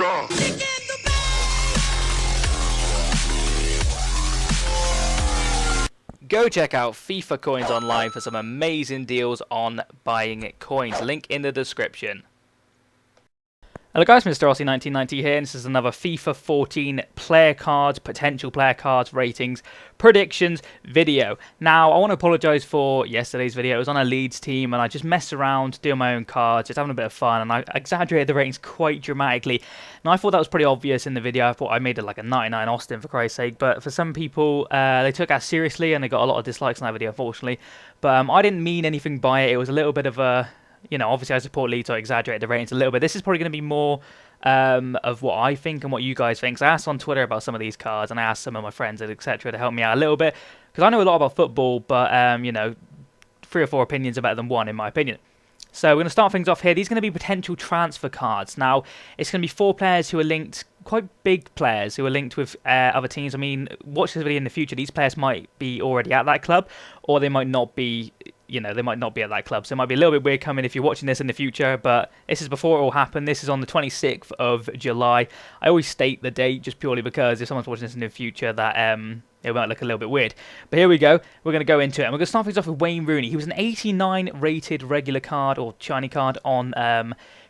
motherfucker! Go check out FIFA Coins online for some amazing deals on buying coins. Link in the description. Hello guys, Mr. Rossi 1990 here, and this is another FIFA 14 player cards, potential player cards, ratings, predictions video. Now, I want to apologise for yesterday's video. It was on a Leeds team, and I just messed around, doing my own cards, just having a bit of fun, and I exaggerated the ratings quite dramatically. Now, I thought that was pretty obvious in the video. I thought I made it like a 99 Austin, for Christ's sake, but for some people, they took that seriously, and they got a lot of dislikes on that video, unfortunately. But I didn't mean anything by it. It was a little bit of a... You know, obviously I support Leeds, so I exaggerated the ratings a little bit. This is probably going to be more of what I think and what you guys think. So I asked on Twitter about some of these cards, and I asked some of my friends, etc., to help me out a little bit. Because I know a lot about football, but, you know, 3 or 4 opinions are better than 1, in my opinion. So we're going to start things off here. These are going to be potential transfer cards. Now, it's going to be 4 players who are linked, quite big players who are linked with other teams. I mean, watch this video in the future. These players might be already at that club, or they might not be... You know, they might not be at that club, so it might be a little bit weird coming if you're watching this in the future, but this is before it all happened. This is on the 26th of July. I always state the date just purely because if someone's watching this in the future, that it might look a little bit weird. But here we go. We're going to go into it, and we're going to start things off with Wayne Rooney. He was an 89 rated regular card, or shiny card, on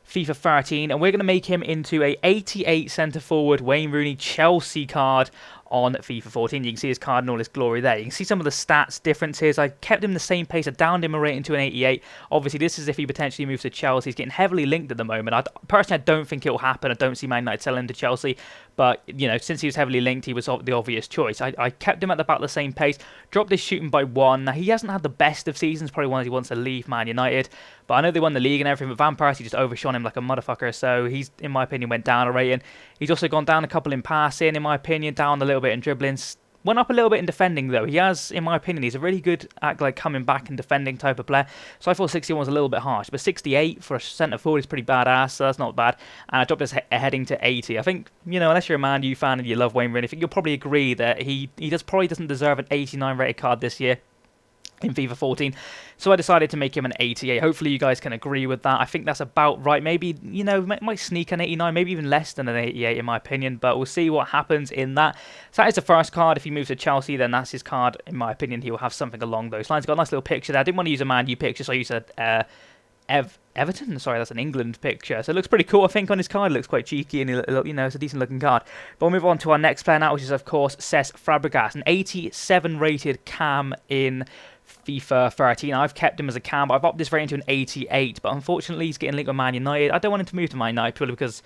FIFA 13, and we're going to make him into a 88 centre-forward Wayne Rooney Chelsea card on FIFA 14. You can see his card in all his glory there. You can see some of the stats differences. I kept him the same pace. I downed him a rating to an 88. Obviously, this is if he potentially moves to Chelsea. He's getting heavily linked at the moment. Personally, I don't think it will happen. I don't see Man United selling him to Chelsea. But, you know, since he was heavily linked, he was the obvious choice. I kept him at about the same pace. Dropped his shooting by 1. Now, he hasn't had the best of seasons. Probably one he wants to leave Man United. But I know they won the league and everything. But Van Persie just overshone him like a motherfucker. So he's, in my opinion, went down a rating. He's also gone down a couple in passing, in my opinion. Down a little bit in dribbling. Went up a little bit in defending, though. He has, in my opinion, he's a really good at like coming back and defending type of player. So I thought 61 was a little bit harsh. But 68 for a centre forward is pretty badass, so that's not bad. And I dropped his heading to 80. I think, you know, unless you're a Man U fan and you love Wayne Rooney, I think you'll probably agree that he probably doesn't deserve an 89 rated card this year in FIFA 14, so I decided to make him an 88. Hopefully you guys can agree with that. I think that's about right. Maybe, you know, might sneak an 89, maybe even less than an 88 in my opinion, but we'll see what happens in that. So that is the first card. If he moves to Chelsea, then that's his card. In my opinion, he will have something along those lines. Got a nice little picture there. I didn't want to use a Man U picture, so I used a Everton? Sorry, that's an England picture. So it looks pretty cool, I think, on his card. It looks quite cheeky and, you know, it's a decent looking card. But we'll move on to our next player now, which is, of course, Cesc Fabregas, an 87 rated cam in FIFA 13. I've kept him as a cam, but I've upped this rating to an 88. But unfortunately, he's getting linked with Man United. I don't want him to move to Man United purely because,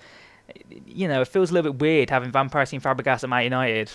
you know, it feels a little bit weird having Van Persie and Fabregas at Man United.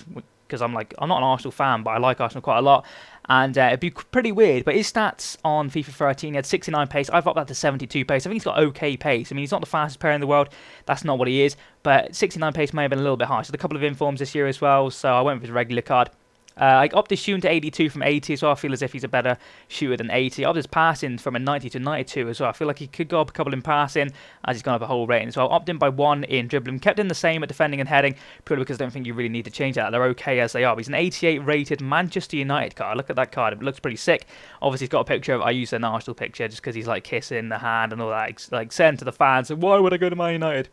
Because I'm not an Arsenal fan, but I like Arsenal quite a lot. And it'd be pretty weird. But his stats on FIFA 13, he had 69 pace. I've upped that to 72 pace. I think he's got okay pace. I mean, he's not the fastest player in the world. That's not what he is. But 69 pace may have been a little bit harsh. So a couple of informs this year as well. So I went with his regular card. I upped his shooting to 82 from 80 as well. I feel as if he's a better shooter than 80. I upped his passing from a 90 to 92 as well. I feel like he could go up a couple in passing as he's gone up a whole rating. So I upped him by 1 in dribbling. Kept him the same at defending and heading, purely because I don't think you really need to change that. They're okay as they are. But he's an 88 rated Manchester United card. Look at that card. It looks pretty sick. Obviously, he's got a picture of, I used an Arsenal picture just because he's like kissing the hand and all that. Like saying to the fans, why would I go to Man United?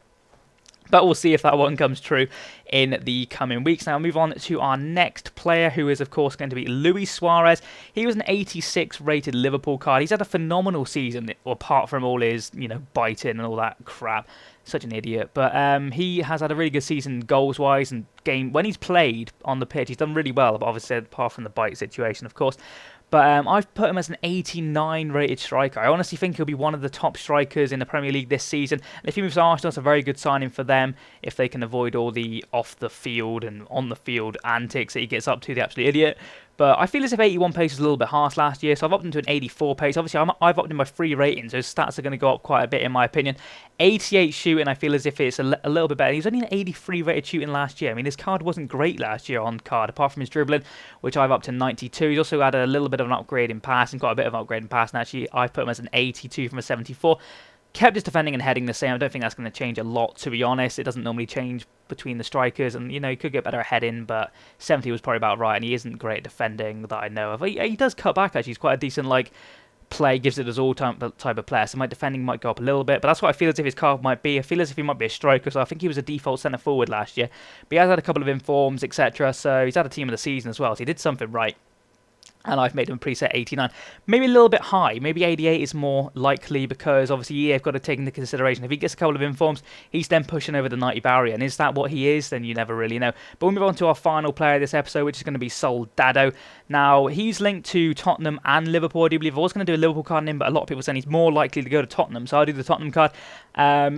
But we'll see if that one comes true in the coming weeks. Now, move on to our next player, who is, of course, going to be Luis Suarez. He was an 86 rated Liverpool card. He's had a phenomenal season, apart from all his, you know, biting and all that crap. Such an idiot. But he has had a really good season goals-wise and game. When he's played on the pitch, he's done really well, but obviously, apart from the bite situation, of course. But I've put him as an 89 rated striker. I honestly think he'll be one of the top strikers in the Premier League this season. And if he moves to Arsenal, it's a very good signing for them if they can avoid all the off-the-field and on-the-field antics that he gets up to, the absolute idiot. But I feel as if 81 pace was a little bit harsh last year, so I've upped him to an 84 pace. Obviously, I've upped him by 3 ratings, so his stats are going to go up quite a bit in my opinion. 88 shooting, I feel as if it's a little bit better. He was only an 83 rated shooting last year. I mean, his card wasn't great last year on card, apart from his dribbling, which I've upped to 92. He's also had a little bit of an upgrade in passing, quite a bit of an upgrade in passing actually. I've put him as an 82 from a 74. Kept his defending and heading the same. I don't think that's going to change a lot, to be honest. It doesn't normally change between the strikers, and, you know, he could get better at heading, but 70 was probably about right, and he isn't great at defending that I know of. He does cut back, actually. He's quite a decent, like, play, gives it his all type of player. So my defending might go up a little bit, but that's what I feel as if his card might be. I feel as if he might be a striker, so I think he was a default centre forward last year. But he has had a couple of informs, etc. So he's had a team of the season as well, so he did something right. And I've made him preset 89. Maybe a little bit high. Maybe 88 is more likely because obviously you've got to take into consideration if he gets a couple of informs, he's then pushing over the 90 barrier. And is that what he is? Then you never really know. But we'll move on to our final player this episode, which is going to be Soldado. Now, he's linked to Tottenham and Liverpool, I do believe. I was going to do a Liverpool card on him, but a lot of people saying he's more likely to go to Tottenham. So I'll do the Tottenham card.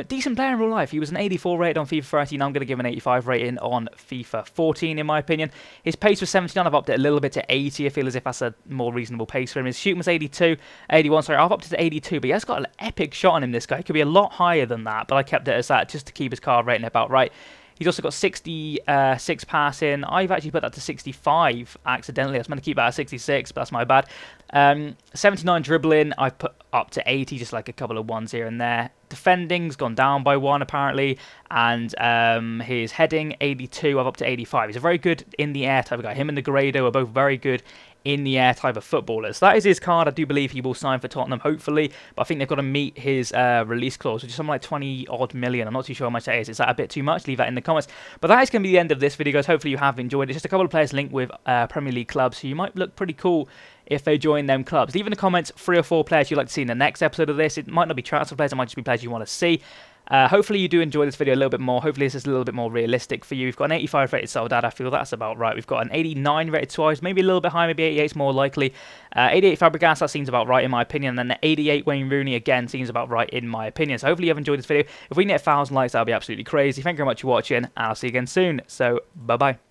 Decent player in real life. He was an 84 rated on FIFA 13. I'm going to give him an 85 rating on FIFA 14, in my opinion. His pace was 79. I've upped it a little bit to 80. I feel as if that's a more reasonable pace for him. His shooting was 81, sorry, I've upped it to 82, but he has got an epic shot on him, this guy. He could be a lot higher than that, but I kept it as that just to keep his card rating about right. He's also got 66 passing. I've actually put that to 65 accidentally. I was meant to keep that at 66, but that's my bad. 79 dribbling, I've put up to 80, just like a couple of ones here and there. Defending's gone down by 1 apparently, and his heading 82, I've up to 85. He's a very good in the air type of guy. Him and the Grado are both very good in the air type of footballers. That is his card. I do believe he will sign for Tottenham, hopefully, but I think they've got to meet his release clause, which is something like 20 odd million. I'm not too sure how much that is. Is that a bit too much? Leave that in the comments. But that is going to be the end of this video, guys. Hopefully you have enjoyed it. Just a couple of players linked with Premier League clubs, who you might look pretty cool if they join them clubs. Leave in the comments 3 or 4 players you'd like to see in the next episode of this. It might not be transfer players, it might just be players you want to see. Hopefully you do enjoy this video a little bit more. Hopefully this is a little bit more realistic for you. We've got an 85 rated Soldado. I feel that's about right. We've got an 89 rated Suarez, maybe a little bit high, maybe 88 is more likely. 88 Fabregas, that seems about right in my opinion. And then the 88 Wayne Rooney, again, seems about right in my opinion. So hopefully you have enjoyed this video. If we can get 1,000 likes, that'll be absolutely crazy. Thank you very much for watching, and I'll see you again soon. So, bye-bye.